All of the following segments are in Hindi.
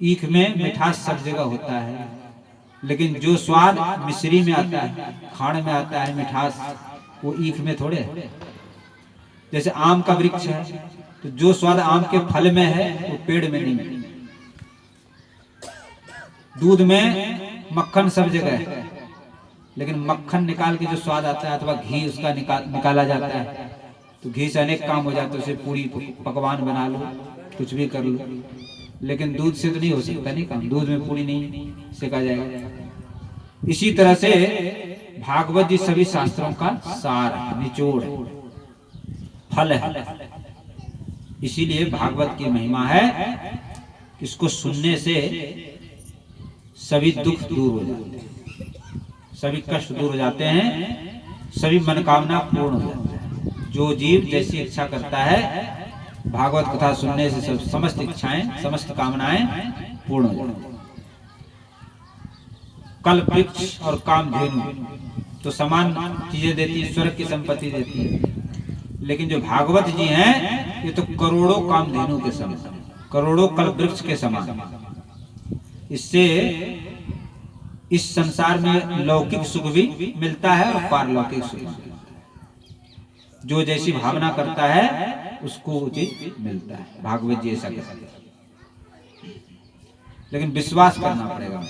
ईख में मिठास सब जगह होता है, लेकिन जो स्वाद मिश्री में आता है, खाड़ में आता है मिठास, वो ईख में थोड़े है। जैसे आम का वृक्ष है, तो जो स्वाद आम के फल में है वो पेड़ में नहीं है। दूध में मक्खन सब जगह है, लेकिन मक्खन निकाल के जो स्वाद आता है, अथवा घी उसका निकाला जाता है, तो घी से अनेक काम हो जाते हैं। उसे पूरी पकवान बना लो, कुछ भी कर लो, लेकिन दूध से तो नहीं हो सकता नहीं काम। दूध में पूरी नहीं सेका जाएगा। इसी तरह से भागवत जी सभी शास्त्रों का सार, निचोड़, फल है। इसीलिए भागवत की महिमा है, इसको सुनने से सभी दुख दूर हो जाते हैं, सभी कष्ट दूर हो जाते हैं, सभी मनोकामना पूर्ण हो जाते हैं। जो जीव जैसी इच्छा करता है, भागवत कथा सुनने से सब समस्त इच्छाएं, समस्त कामनाएं पूर्ण हो जाती हैं। कल्प वृक्ष और कामधेनु तो समान चीजें देती है, स्वर्ग की संपत्ति देती है, लेकिन जो भागवत जी हैं, ये तो करोड़ों कामधेनु के समान, करोड़ों कल्प वृक्ष के समान। इससे इस संसार में लौकिक सुख भी मिलता है और पारलौकिक सुख भी। जो जैसी भावना करता है उसको उचित मिलता है। भागवत जी ऐसा कहते हैं, लेकिन विश्वास करना पड़ेगा।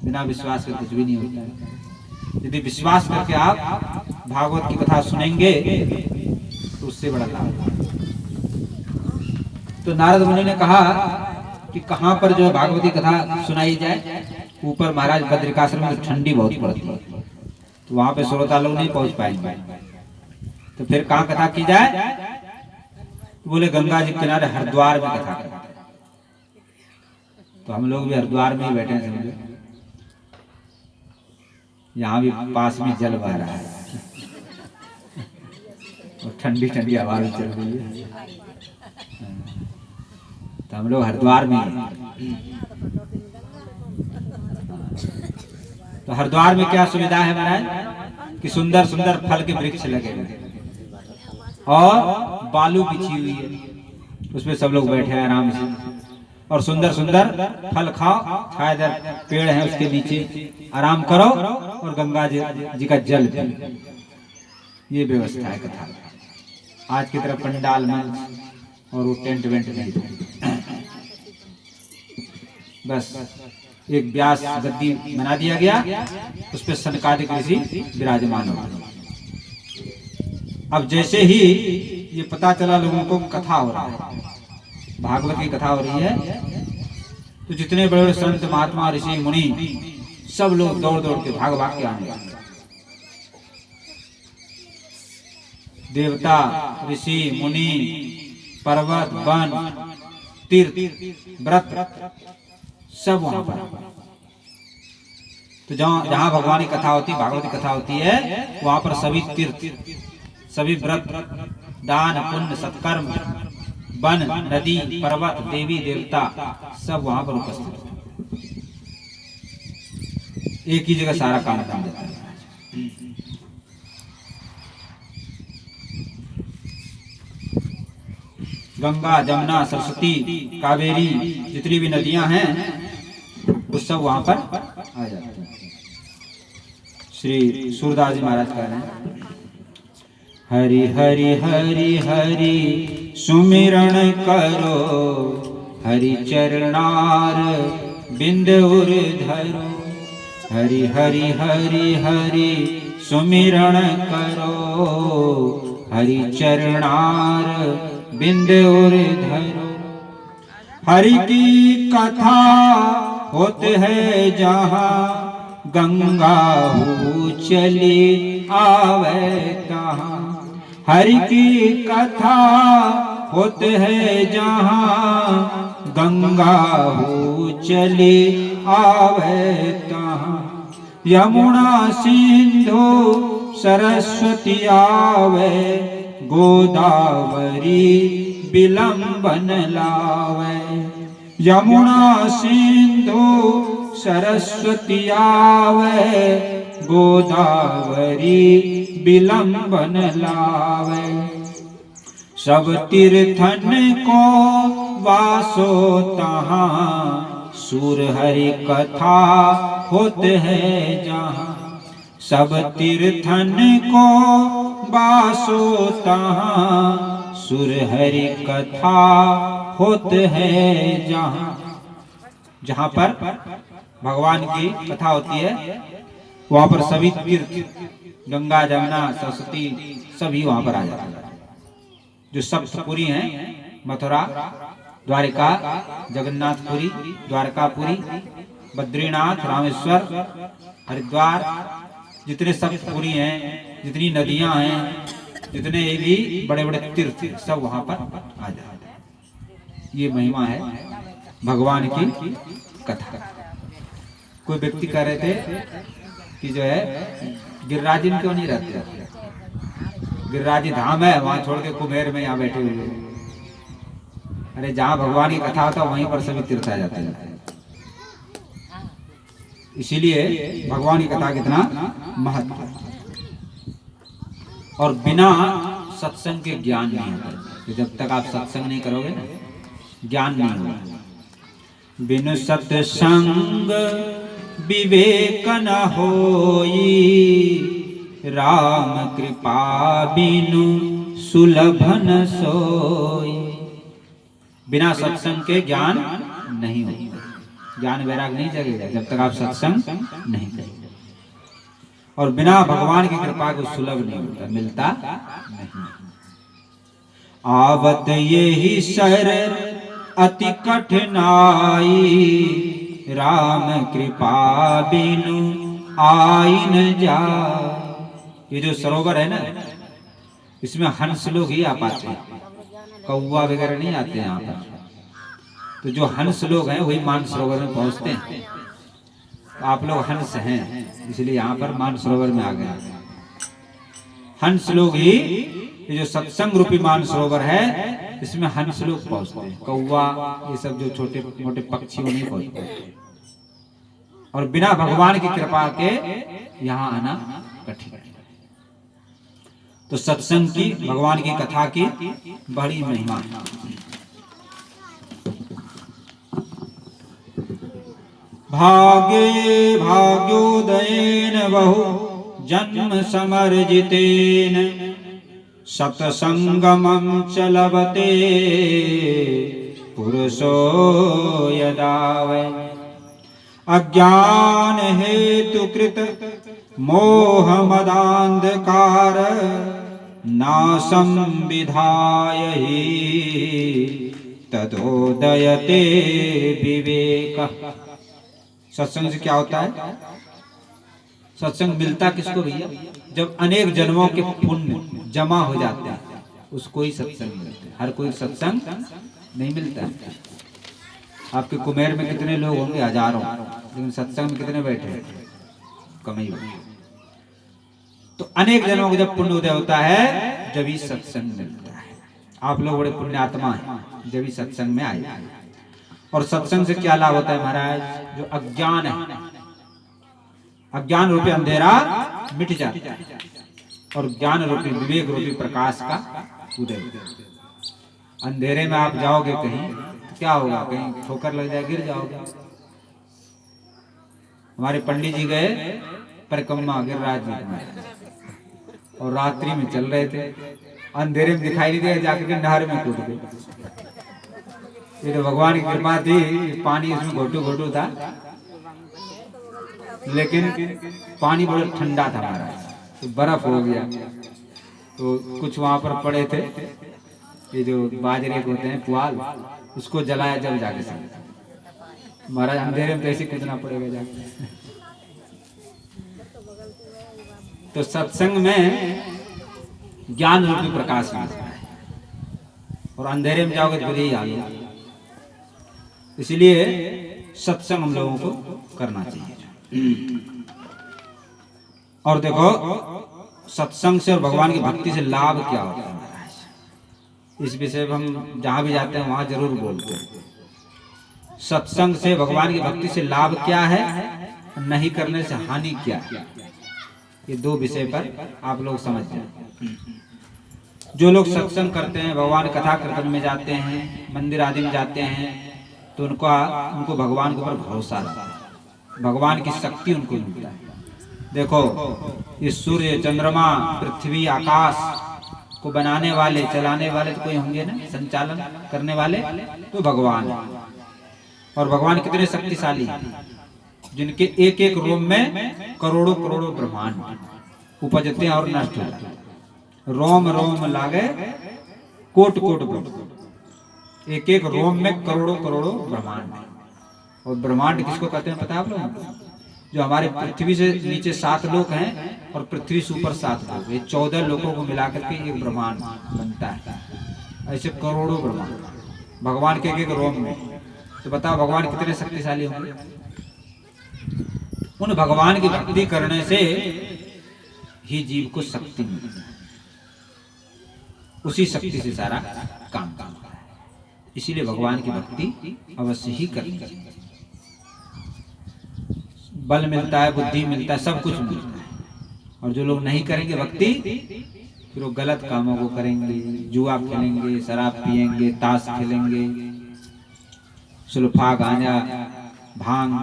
बिना विश्वास के कुछ भी नहीं होता है। यदि विश्वास करके आप भागवत की कथा सुनेंगे तो उससे बड़ा लाभ। तो नारद मुनि ने कहा कि कहां पर जो है भागवती कथा सुनाई जाए। ऊपर महाराज बद्रिकाश्रम में ठंडी बहुत पड़ती है, तो वहां पे श्रोता लोग नहीं पहुंच पाएंगे, तो फिर कहां कथा की जाए? बोले गंगा जी किनारे हरिद्वार में कथा करें। तो हम लोग भी हरिद्वार में ही बैठे हैं, समझो। यहाँ भी पास में जल बह रहा है और ठंडी ठंडी हवा भी चल रही है, तो हम लोग हरिद्वार में हैं। तो हरिद्वार में क्या सुविधा है महाराज कि सुंदर सुंदर फल के वृक्ष लगे हुए और बालू बिछी हुई है, उसमें सब लोग बैठे हैं आराम से, और सुंदर सुंदर फल खाओ, छायादार पेड़ है उसके नीचे आराम करो और गंगा जी का जल पियो। ये व्यवस्था है कथा। आज की तरह पंडाल में और वो टेंट वेंट नहीं, बस एक व्यास गद्दी बना दिया गया, उस पर सनकादिक ऋषि विराजमान हो। अब जैसे ही ये पता चला लोगों को कथा हो रहा है, भागवत की कथा हो रही है, तो जितने बड़े बड़े संत महात्मा ऋषि मुनि सब लोग दौड़ दौड़ के भाग भाग के आने लगे। देवता, ऋषि, मुनि, पर्वत, वन, तीर्थ, व्रत सब वहां पर। तो जहां भगवान की कथा होती, भागवत की कथा होती है, वहां पर सभी तीर्थ, सभी व्रत, दान, पुण्य, सत्कर्म, वन, नदी, पर्वत, देवी देवता सब वहां पर उपस्थित हैं। एक ही जगह सारा काम कर देता है। गंगा, जमुना, सरस्वती, कावेरी, जितनी भी नदियां हैं वो सब वहां पर आ जाते हैं। श्री सूरदास जी महाराज कह रहे हैं, हरि हरि हरि हरि सुमिरण करो, हरि चरणार बिंद उर धरो। हरि हरि हरि हरि सुमिरण करो, हरि चरणार बिंद उर धरो। हरि की कथा होते है जहाँ, गंगा हो चली आवे तहाँ। हरि की कथा होते है जहाँ, गंगा हो चली आवे तहाँ। यमुना सिंधु सरस्वती आवे, गोदावरी विलंबन लावे। यमुना सिंधु सरस्वती आवे, गोदावरी विलंबन लावे। सब तीर्थन को वासो तहाँ, सुर हरि कथा होते हैं जहाँ, सब तीर्थन को बासो तहाँ, सुर हरि कथा होते हैं जहाँ। जहाँ पर भगवान की कथा होती है वहां पर सभी तीर्थ, गंगा जमुना सरस्वती सभी वहां पर आ जाते हैं। जो सप्तपुरी हैं, मथुरा, द्वारिका, जगन्नाथपुरी, द्वारकापुरी, बद्रीनाथ, रामेश्वर, हरिद्वार, जितने सप्तपुरी हैं, जितनी नदियां हैं, जितने भी बड़े बड़े तीर्थ सब वहां पर आ जाते हैं। ये महिमा है भगवान की कथा। कोई व्यक्ति कह रहे थे कि जो है गिरिराज में क्यों नहीं रहते, गिरिराज धाम है वहां छोड़ के कुबेर में यहाँ बैठे हुए। अरे जहाँ भगवान की कथा होता है वहीं पर सभी तीर्थ आ जाते हैं। इसीलिए भगवान की कथा कितना महत्व है। और बिना सत्संग के ज्ञान नहीं होता। तो जब तक आप सत्संग नहीं करोगे ना, ज्ञान नहीं होगा। बिनु सत्संग विवेक न होई, राम कृपा बिनु सुलभ न सोई। बिना सत्संग के ज्ञान नहीं होगा, ज्ञान वैराग नहीं जगेगा जब तक आप सत्संग नहीं करेंगे। और बिना भगवान की कृपा को सुलभ नहीं होता, मिलता नहीं। आवत यही शर अति कठिनाई, राम कृपा बिनु आई न जाए। ये जो सरोवर है ना, इसमें हंस लोग ही आ पाते हैं, कौवा वगैरह नहीं आते यहाँ पर। तो जो हंस लोग हैं वही मानसरोवर में पहुंचते हैं। तो आप लोग हंस हैं, इसलिए यहाँ पर मानसरोवर में आ गए। हंस लोग ही, ये जो सत्संग रूपी मानसरोवर है, इसमें हंस लोग पहुंचते हैं। कौवा ये सब जो छोटे मोटे पक्षी वो नहीं पहुंचते। और बिना भगवान की कृपा के यहाँ आना कठिन है। तो सत्संग की, भगवान की कथा की बड़ी महिमा है। भागे भाग्योदयेन बहु जन्म समर्जितेन, सत्संगमं च लभते पुरुषो यदा वै। अज्ञान हेतु कृत मोह मदांधकार, नाशं विधाय हि तदोदयते विवेकः। सत्संग से क्या होता है? सत्संग मिलता किसको भैया? जब अनेक जन्मों के पुण्य जमा हो जाते हैं उसको ही सत्संग मिलता है। हर कोई सत्संग नहीं मिलता है। आपके कुमेर में कितने लोग होंगे? हजारों, लेकिन सत्संग में कितने बैठे हैं? कम ही होंगे। तो अनेक जन्मों का जब पुण्य उदय होता है जब ही सत्संग मिलता है। आप लोग बड़े पुण्यात्मा हैं, जब ही सत्संग में आए। और सत्संग से क्या लाभ होता है महाराज? जो अज्ञान है, अज्ञान रूपी अंधेरा मिट जाता है और ज्ञान रूपी विवेक रूपी प्रकाश का उदय होता है। अंधेरे में आप जाओगे कहीं तो क्या होगा? कहीं ठोकर लग जाए, गिर जाओगे। हमारे पंडित जी गए परिक्रमा गिरिराज जी और रात्रि में चल रहे थे, अंधेरे में दिखाई नहीं दिया, जाकर के नहर में कूद गए। ये तो भगवान की कृपा थी, पानी इसमें घोटू घोटू था, लेकिन पानी बहुत ठंडा था महाराज, तो बर्फ हो गया। तो कुछ वहां पर पड़े थे, ये जो बाजरे के होते हैं पुआल, उसको जलाया जल जाके सब। महाराज अंधेरे में तो ऐसे कूदना पड़ेगा जाके। तो सत्संग में ज्ञान रूपी प्रकाश मिलता है और अंधेरे में जाओगे तो फिर यही हाल है। इसलिए सत्संग हम लोगों को करना चाहिए। और देखो सत्संग से और भगवान की भक्ति से लाभ क्या होता है महाराज, इस विषय पर हम जहां भी जाते हैं वहां जरूर बोलते हैं। सत्संग से भगवान की भक्ति से लाभ क्या है, नहीं करने से हानि क्या है, ये दो विषय पर आप लोग समझ जाए। जो लोग सत्संग करते हैं, भगवान कथा कीर्तन में जाते हैं, मंदिर आदि में जाते हैं, तो उनको भगवान के ऊपर भरोसा रहता है, भगवान की शक्ति उनको मिलता है। देखो ये सूर्य, चंद्रमा, पृथ्वी, आकाश को बनाने वाले, चलाने वाले तो कोई होंगे ना, संचालन करने वाले तो भगवान है। और भगवान कितने शक्तिशाली हैं, जिनके एक एक रोम में करोड़ों करोड़ों ब्रह्मांड उपजते हैं और नष्ट होते हैं। रोम रोम लागे कोट कोट ब्रह्मांड, एक एक रोम में करोड़ों करोड़ों ब्रह्मांड। और ब्रह्मांड किसको कहते हैं पता है आप लोग? जो हमारे पृथ्वी से नीचे 7 लोक हैं और पृथ्वी से ऊपर 7 लोक, ये 14 लोकों को मिलाकर के एक ब्रह्मांड बनता है। ऐसे करोड़ों ब्रह्मांड भगवान के एक रोम में। तो बताओ भगवान कितने शक्तिशाली होंगे। उन भगवान की भक्ति करने से ही जीव को शक्ति मिलती है, उसी शक्ति से सारा काम करता है। इसीलिए भगवान की भक्ति अवश्य ही करनी चाहिए। बल मिलता है, बुद्धि मिलता है, सब कुछ मिलता है। और जो लोग नहीं करेंगे भक्ति, फिर वो गलत कामों को करेंगे, जुआ खेलेंगे, शराब पिएंगे, ताश खेलेंगे, सुल्फा, गांजा, भांग,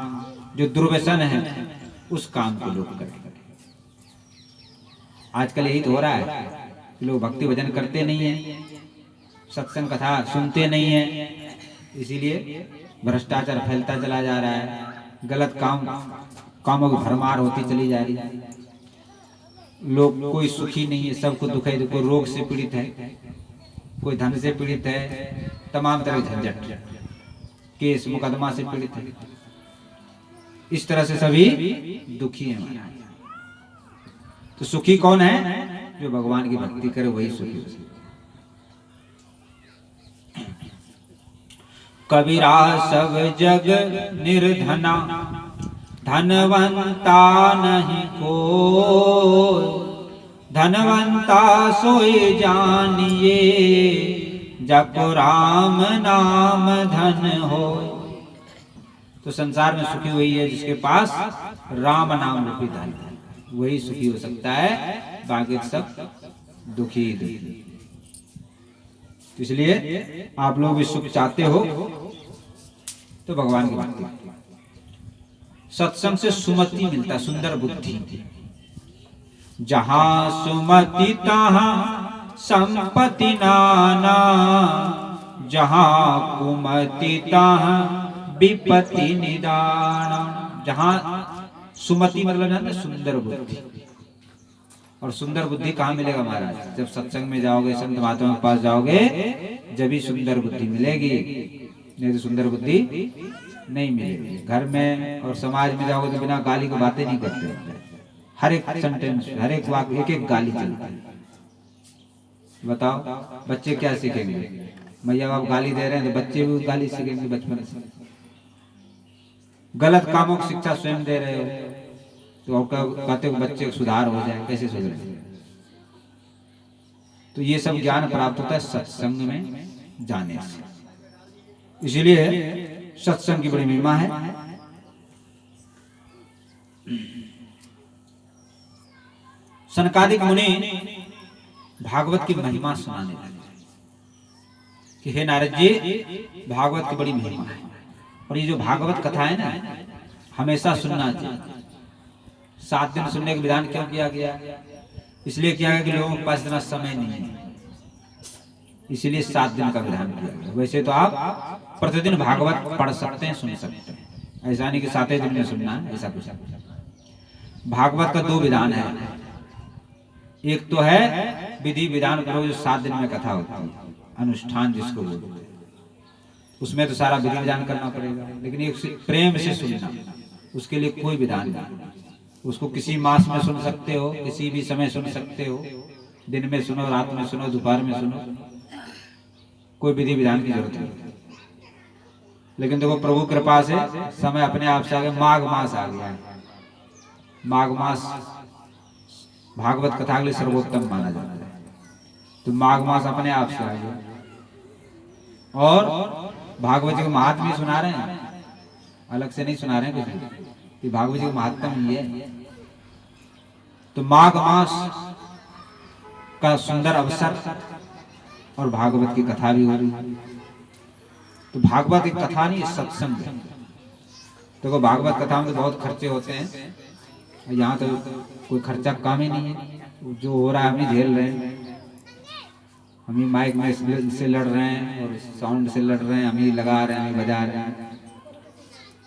जो दुर्व्यसन है उस काम को लोग करेंगे। आजकल यही तो हो रहा है कि लोग भक्ति भजन करते नहीं है, सत्संग कथा सुनते नहीं है, इसीलिए भ्रष्टाचार फैलता चला जा रहा है, गलत कामों की भरमार होती चली जा रही है। लोग कोई सुखी नहीं है, सबको दुख है। कोई रोग से पीड़ित है, कोई धन से पीड़ित है, तमाम तरह के झंझट, केस मुकदमा से पीड़ित है। इस तरह से सभी दुखी हैं। तो सुखी कौन है? जो भगवान की भक्ति करे वही सुखी है। कबीरा सब जग निर्धना, धनवंता नहीं कोई, धनवंता सोई जानिए, जप राम नाम धन हो। तो संसार में सुखी वही है जिसके पास राम नाम रूपी धन है, वही सुखी हो सकता है, बाकी सब दुखी दुखी। इसलिए आप लोग भी सुख चाहते हो तो भगवान की भक्ति। सत्संग से सुमति मिलता, सुंदर बुद्धि। जहां सुमति तहां संपत्ति नाना, जहां कुमति तहां विपत्ति निदान। जहां सुमति मतलब है ना सुंदर बुद्धि। और सुंदर बुद्धि कहाँ मिलेगा महाराज? जब सत्संग में जाओगे, संत महात्मा के पास जाओगे, जब ही सुंदर बुद्धि मिलेगी, नहीं तो सुंदर बुद्धि नहीं मिलेगी। घर में और समाज में जाओगे तो बिना गाली की बातें नहीं करते, हर एक सेंटेंस, हर एक वाक्य एक एक गाली चलती है। बताओ बच्चे क्या सीखेंगे? मैया बाप गाली दे रहे हैं तो बच्चे भी गाली सीखेंगे बचपन से। गलत कामों की शिक्षा स्वयं दे रहे हो तो कहते हो बच्चे को सुधार हो जाए, कैसे सुधरे? तो ये सब ज्ञान प्राप्त होता है सत्संग में जाने से। इसलिए सत्संग की बड़ी महिमा है। सनकादिक मुनि भागवत की महिमा सुनाने लगे कि हे नारद जी, भागवत की बड़ी महिमा है। और ये जो भागवत कथा है ना, हमेशा सुनना चाहिए। 7 दिन सुनने का विधान क्यों किया गया? इसलिए किया गया कि लोगों के पास इतना समय नहीं है, इसीलिए 7 दिन का विधान किया गया। वैसे तो आप प्रतिदिन भागवत पढ़ सकते हैं, सुन सकते हैं, ऐसा नहीं कि 7 दिन में सुनना है, ऐसा कुछ। भागवत का 2 विधान है। एक तो है विधि विधान पूर्वक जो 7 दिन में कथा होती है, अनुष्ठान जिसको बोलते हैं, उसमें तो सारा विधि विधान करना पड़ेगा। लेकिन एक प्रेम से सुनना, उसके लिए कोई विधान नहीं। उसको किसी मास में सुन सकते हो, किसी भी समय सुन सकते हो, दिन में सुनो, रात में सुनो, दोपहर में सुनो, कोई विधि विधान की जरूरत नहीं। लेकिन देखो प्रभु कृपा से समय अपने आप से आ गया। माघ मास आ गया, माघ मास भागवत कथा के लिए सर्वोत्तम माना जाता है। तो माघ मास अपने आप से आ गया। और भागवत जी को महात्म्य सुना रहे हैं, अलग से नहीं सुना रहे हैं कुछ, कि भागवत जी का महात्म ही है। तो माघ मास का सुंदर अवसर और भागवत की कथा भी हो रही है। तो भागवत एक कथा नहीं, सत्संग है। देखो भागवत कथा में बहुत खर्चे होते हैं, यहाँ तो कोई खर्चा काम ही नहीं है। जो हो रहा है हम ही झेल रहे हैं, हम ही माइक में से लड़ रहे हैं और साउंड से लड़ रहे हैं, हम ही लगा रहे हैं, हम ही बजा रहे हैं,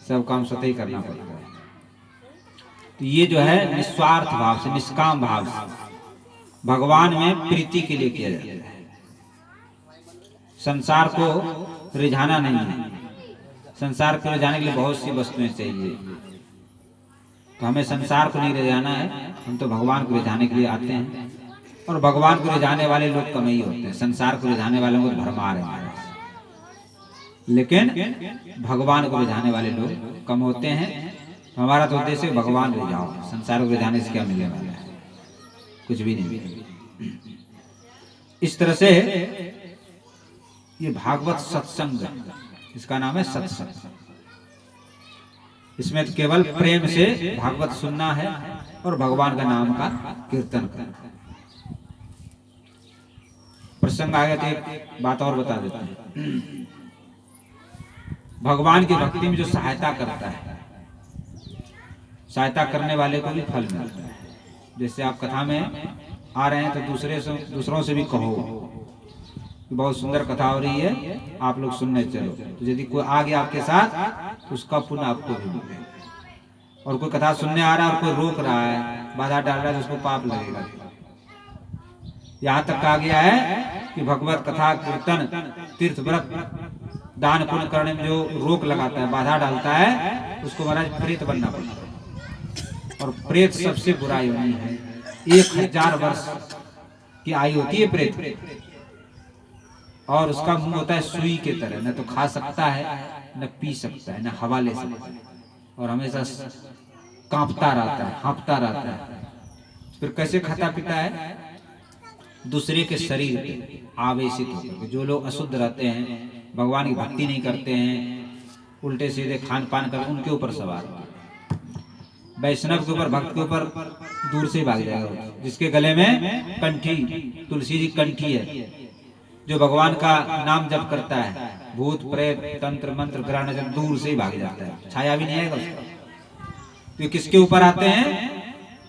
सब काम स्वतः ही करना पड़ता है। तो ये जो है निस्वार्थ भाव से, निष्काम भाव से भगवान में प्रीति के लिए किया जाता है। संसार को रिझाना नहीं है। संसार को रिझाने के लिए बहुत सी वस्तुएं चाहिए, तो हमें संसार को नहीं रिझाना है, हम तो भगवान को रिझाने के लिए आते हैं। और भगवान को रिझाने वाले लोग कम ही होते हैं, संसार को रिझाने वालों को भरमार है, लेकिन भगवान को रिझाने वाले लोग कम होते हैं। हमारा तो उद्देश्य भगवान रिझाओ, संसार को रिझाने से क्या मिलने वाला है, कुछ भी नहीं। इस तरह से ये भागवत सत्संग, इसका नाम है सत्संग। इसमें तो केवल प्रेम से भागवत सुनना है और भगवान का नाम का कीर्तन करना। प्रसंग आ गया तो एक बात और बता देता हूं। भगवान की भक्ति में जो सहायता करता है, सहायता करने वाले को भी फल मिलता है। जैसे आप कथा में आ रहे हैं तो दूसरों से भी कहो कि बहुत सुंदर कथा हो रही है, आप लोग सुनने चलो। तो यदि कोई आ गया आपके साथ तो उसका पुण्य आपको भी मिलेगा। और कोई कथा सुनने आ रहा है और कोई रोक रहा है, बाधा डाल रहा है, तो उसको पाप लगेगा। यहाँ तक कहा गया है कि भगवत कथा, कीर्तन, तीर्थ व्रत, दान पुण्य करने में जो रोक लगाता है, बाधा डालता है, उसको महाराज प्रेत बनना पड़ता है। और प्रेत सबसे बुरा योनि है। 1000 वर्ष की आयु होती है प्रेत, और उसका मुंह होता है सुई के तरह, न तो खा सकता है, न पी सकता है, न हवा ले सकता है, और हमेशा कांपता रहता है, हाँफता रहता है। फिर कैसे खाता पीता है? दूसरे के शरीर पे आवेशित होकर। जो लोग अशुद्ध रहते हैं, भगवान की भक्ति नहीं करते हैं, उल्टे सीधे खान पान करते, उनके ऊपर सवार होता है। वैष्णव के ऊपर, भक्त के ऊपर दूर से भाग जाएगा। जिसके गले में कंठी, तुलसी जी कंठी है, जो भगवान का नाम जप करता है, भूत प्रेत तंत्र मंत्र ग्रह नजर दूर से ही भाग जाता है, छाया भी नहीं आएगा उसका। तो किसके ऊपर आते हैं?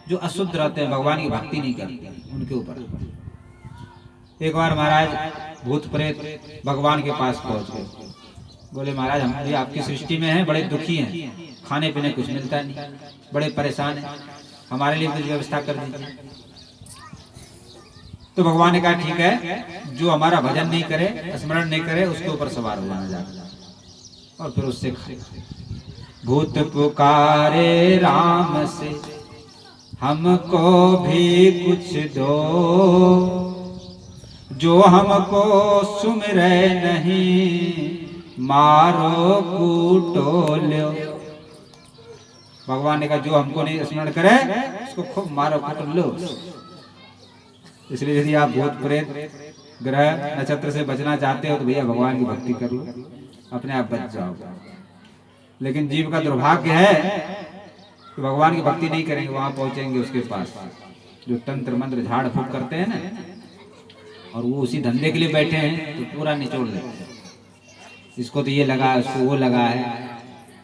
जो अशुद्ध रहते हैं, भगवान की भक्ति नहीं करते, उनके ऊपर। एक बार महाराज भूत प्रेत भगवान के पास पहुंच गए। बोले महाराज, हम भी आपकी सृष्टि में हैं, बड़े दुखी हैं, खाने पीने कुछ मिलता नहीं, बड़े परेशान हैं, हमारे लिए कुछ व्यवस्था कर दीजिए। तो भगवान ने कहा ठीक है, जो हमारा भजन नहीं करे, स्मरण नहीं करे, उसके ऊपर सवार हो जाना जाता। और फिर उससे खाए। भूत पुकारे राम से हमको भी कुछ दो, जो हमको सुमिरे नहीं, मारो कूटो लो। भगवान ने कहा जो हमको नहीं स्मरण करे, उसको खूब मारो कूटो लो। इसलिए यदि आप भूत प्रेत ग्रह नक्षत्र से बचना चाहते हो तो भैया भगवान की भक्ति कर लो, अपने आप बच जाओ। लेकिन जीव का दुर्भाग्य है कि भगवान की भक्ति नहीं करेंगे, वहां पहुंचेंगे उसके पास जो तंत्र मंत्र झाड़ फूक करते हैं ना, और वो उसी धंधे के लिए बैठे हैं, तो पूरा निचोड़ लेते हैं। इसको तो ये लगा है, उसको वो लगा है।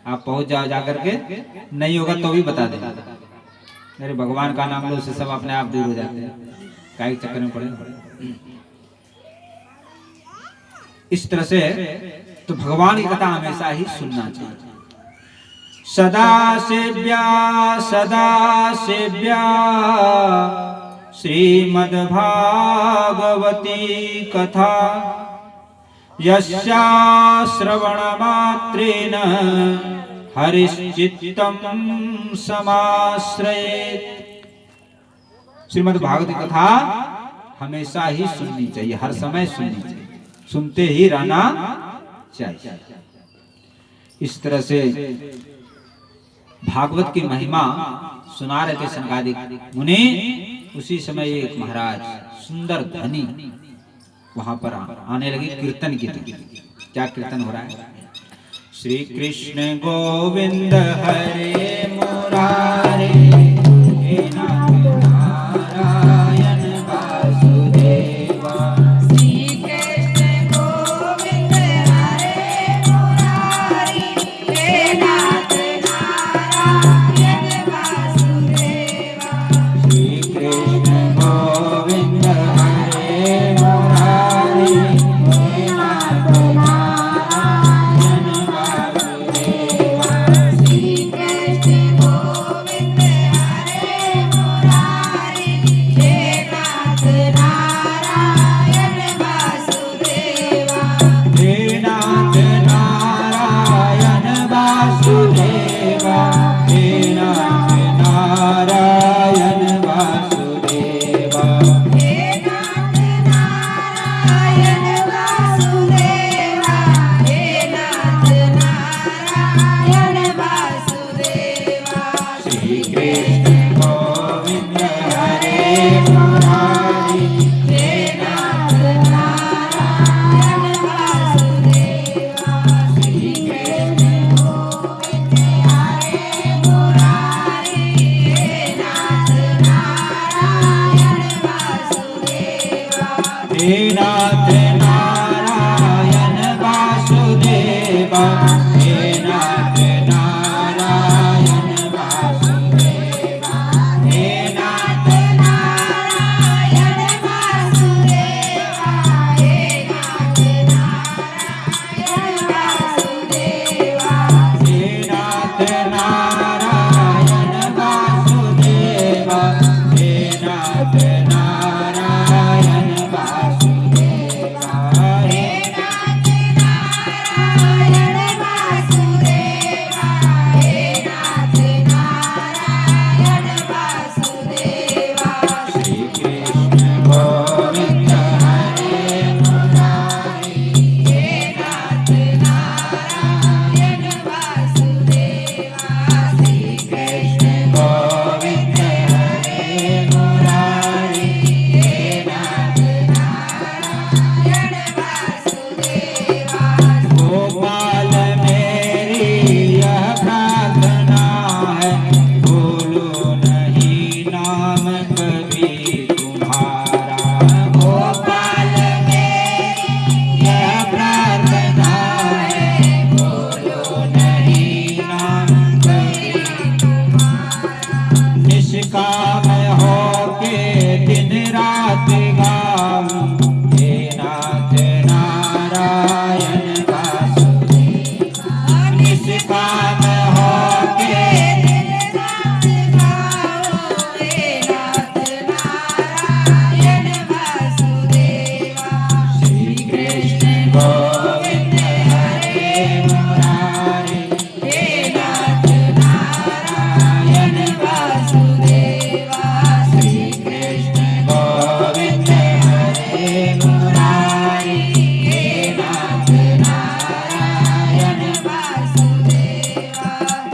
आप पहुंच जाओ, जाकर के नहीं होगा तो भी बता देना, अरे भगवान का नाम लो, उससे सब अपने आप दूर हो जाते हैं, काहे चक्कर में पड़े। इस तरह से तो भगवान की कथा हमेशा ही सुनना चाहिए। सदा सेव्या श्रीमद् भागवती कथा, यस्या श्रवण मात्रेण हरिश्चित्तं समाश्रयेत्। श्रीमद् भागवती कथा हमेशा ही सुननी चाहिए, हर समय सुननी चाहिए, सुनते ही रहना चाहिए। इस तरह से भागवत की महिमा सुना रहे थे सनकादिक मुनि। उसी समय एक महाराज सुंदर धनी वहां पर आने लगे कीर्तन की। क्या कीर्तन हो रहा है? श्री कृष्ण गोविंद हरे मुरारे, हे नारायण वासुदेवा। श्री कृष्ण गोविंद हरे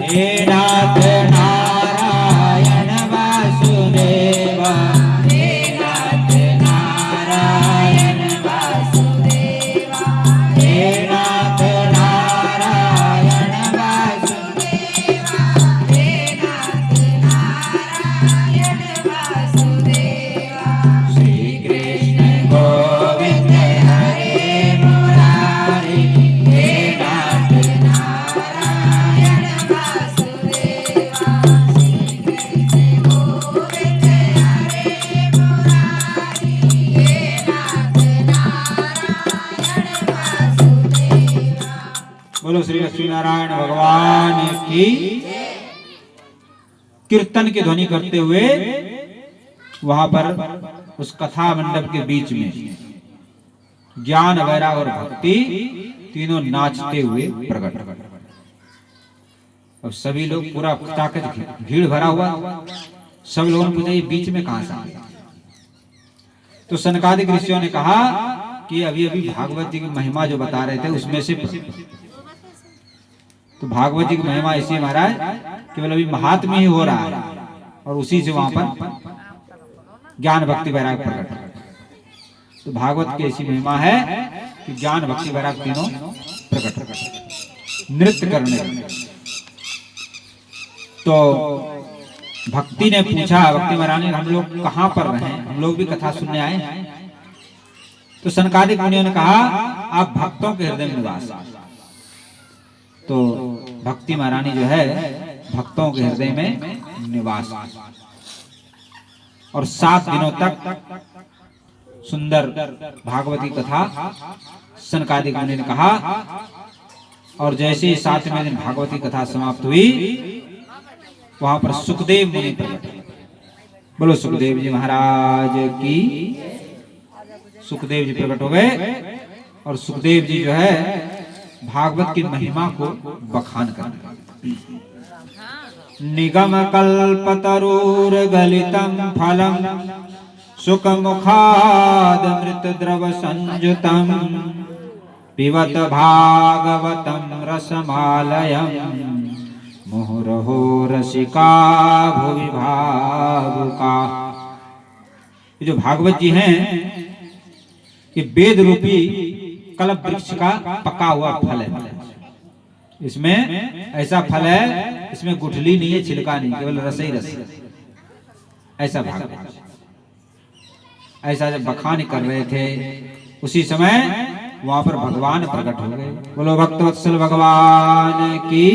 हे नाथ नारायण वासुदेवा, हे नाथ नारायण वासुदेवा, हे नाथ नारायण वासुदेवा, हे नाथ नारायण वासुदेवा। श्री कृष्ण गोविंद हरे मुरारी, हे नाथ नारायण वासुदेवा, श्री कृष्ण गोविंद हरे मुरारी, हे नाथ नारायण वासुदेवा। बोलो श्री लक्ष्मी नारायण भगवान की। कीर्तन की ध्वनि करते हुए वहां पर उस कथा मंडप के बीच में ज्ञान, वैराग और भक्ति तीनों नाचते हुए प्रकट। अब सभी लोग पूरा ताकत भीड़ भरा हुआ, सब लोगों ने पूछा ये बीच में कहां से आ गया? तो सनकादिक ऋषियों ने कहा कि अभी अभी भागवत जी की महिमा जो बता रहे थे उसमें से। तो भागवत जी की महिमा ऐसी महाराज केवल अभी महात्म्य ही हो रहा है और उसी से वहां पर ज्ञान, भक्ति, वैराग प्रकट। तो भागवत की ऐसी महिमा है कि ज्ञान, भक्ति, वैराग तीनों प्रकट नृत्य करने लगे। तो भक्ति ने पूछा, भक्ति महारानी हम लोग कहां पर रहे, हम लोग भी कथा सुनने आए। तो सनकादिक मुनियों ने कहा आप भक्तों के हृदय में निवास। तो भक्ति महारानी जो है भक्तों के हृदय में निवास, और 7 दिनों तक सुंदर भागवती कथा सनकादिक मुनि ने कहा। और जैसे ही 7वें दिन भागवती कथा समाप्त हुई, वहां पर सुखदेव मुनि प्रकट। बोलो सुखदेव जी महाराज की। सुखदेव जी प्रकट हो गए और सुखदेव जी जो है भागवत की महिमा को बखान करते। निगम कल्पतरुर गलितम फलम सुख मुखादमृत द्रव संयुतम पिबत भागवतम रसमालयम मुहुरहो रसिका भुवि भावुका। ये जो भागवत जी हैं ये वेद रूपी कल्प वृक्ष का पका हुआ फल है। इसमें ऐसा फल है, इसमें गुठली नहीं है, छिलका नहीं, केवल रस ही रस। ऐसा भागवत। ऐसा जब बखान कर रहे थे उसी समय वहां पर भगवान प्रकट हो गए। बोलो भक्तवत्सल भगवान की।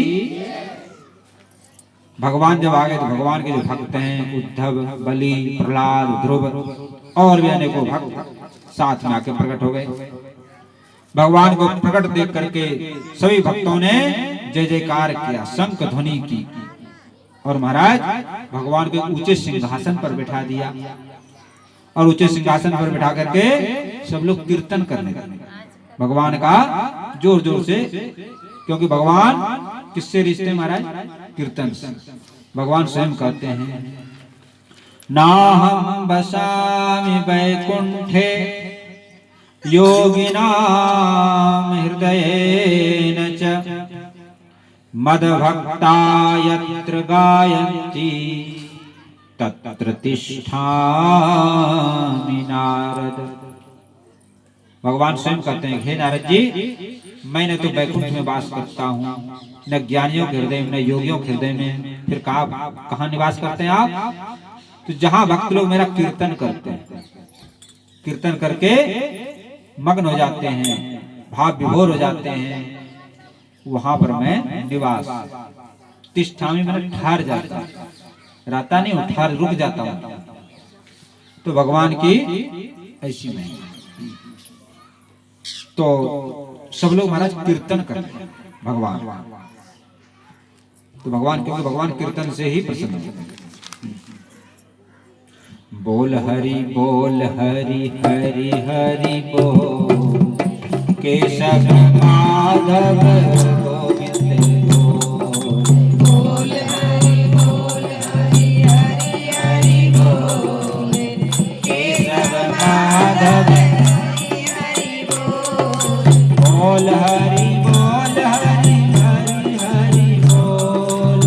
भगवान जब आ गए तो भगवान के जो भक्त हैं उद्धव, बलि, प्रहलाद, ध्रुव और भी अनेकों भक्त साथ में आके प्रकट हो गए। भगवान को प्रकट देख करके सभी भक्तों ने जय जयकार किया, शंख ध्वनि की, और महाराज भगवान को ऊंचे सिंहासन पर बैठा दिया। और ऊंचे सिंहासन पर बैठा करके सब लोग कीर्तन करने लगे भगवान का जोर जोर से, क्योंकि भगवान किससे रिश्ते महाराज? कीर्तन से। भगवान स्वयं कहते हैं नाहं बसामि वैकुंठे योगिनां हृदयेन च मद्भक्ता यत्र गायन्ति तत्र तिष्ठामि नारद। भगवान स्वयं कहते हैं हे नारद जी, मैंने तो वैकुंठ में वास करता हूँ, न ज्ञानियों के हृदय में, न योगियों के हृदय में, फिर कहाँ निवास करते हैं आप? तो जहां भक्त लोग मेरा कीर्तन करते हैं, कीर्तन करके मग्न हो जाते हैं, भाव विभोर हो जाते हैं, वहां पर मैं निवास। तिष्ठामि मैंने ठहर जाता, रहता नहीं हूं, ठहर रुक जाता हूं। तो भगवान की ऐसी महिमा। तो सब लोग महाराज कीर्तन करते हैं भगवान। तो भगवान, क्योंकि भगवान कीर्तन से ही प्रसन्न होते हैं। बोल हरि बोल हरि हरि हरि बोल, केशव माधव गोविंद बोल। बोल हरि बोल हरि हरि हरि बोल, केशव माधव हरि हरि बोल। बोल हरि बोल हरि हरि हरि बोल,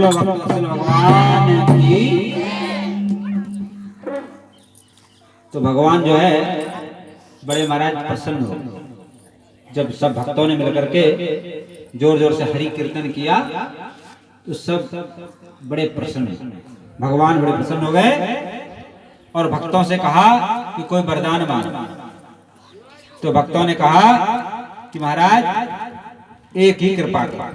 बोलो भक्तवत्सल भगवान की। तो भगवान जो है बड़े महाराज प्रसन्न हो। जब सब भक्तों ने मिलकर के जोर जोर से हरि कीर्तन किया तो सब बड़े प्रसन्न, भगवान बड़े प्रसन्न हो गए और भक्तों से कहा कि कोई वरदान मांगो। तो भक्तों ने कहा कि महाराज एक ही कृपा करो,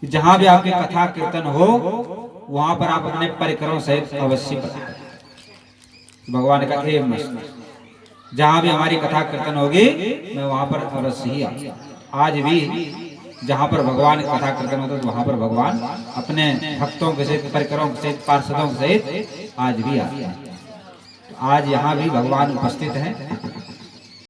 जहां भी आपकी कथा कीर्तन हो वहां पर आप अपने परिकरों सहित अवश्य पधारें। भगवान का एक मस्त, जहां भी हमारी कथा कीर्तन होगी मैं वहां पर अवश्य ही आऊंगा। आज भी जहां पर भगवान कथा कीर्तन होता है तो वहां पर भगवान अपने भक्तों के सहित, परिकरों के सहित, पार्षदों के सहित आज भी आते हैं। आज यहाँ भी भगवान उपस्थित हैं।